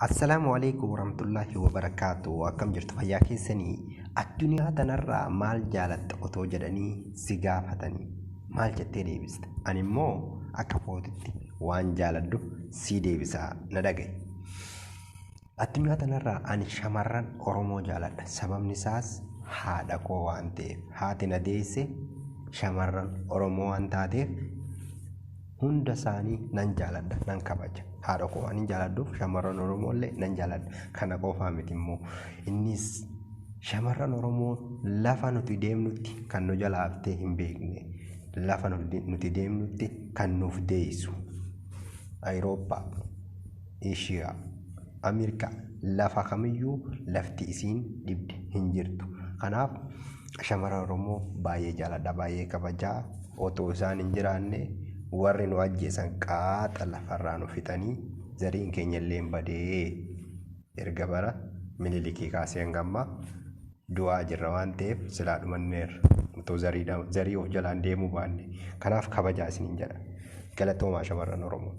Assalamualaikum warahmatullahi wabarakatuh. Akkam jirtu fayyaa keessanii addunyaa tanarraa maal jaalatta otoo jedhanii si gaafatanii maal jettee deebista? Ani immoo akka footitti waan jaaladhu si deebisaa na dhaga'i. Addunyaa tanarraa ani shamarran Oromoo jaaladha. Sababni isaas haadha koo waan ta'eef, haati na deesse shamarran Oromoo waan taateef hunda isaanii nan jaaladha, nan kabaja. Haadha koo waan jaaladhuuf shamarran Oromoo illee nan jaaladha. Kana qofaa miti immoo innis shamarran Oromoo lafa nuti deemnutti kan nu jala haftee hin beekne, lafa nuti deemnutti kan nuuf deessu. Awurooppaa, Eeshiyaa, Ameerikaa lafa kamiyyuu lafti isiin dhibde hin jirtu. Kanaaf shamarran Oromoo baay'ee jaaladha, baay'ee kabajaa. Otoo isaan hin jiraanne warri nu ajjeesan qaaxa lafarraa nu fixanii zariin keenya illee badee erga bara Minilikii kaasee hanga ammaa du'aa jirra waan ta'eef silaa dhumanneerra. Otoo zarii of jalaan deemuu baanne. Kanaaf kabajaa isiniin jedha. Galatoomaa shamarran Oromoo.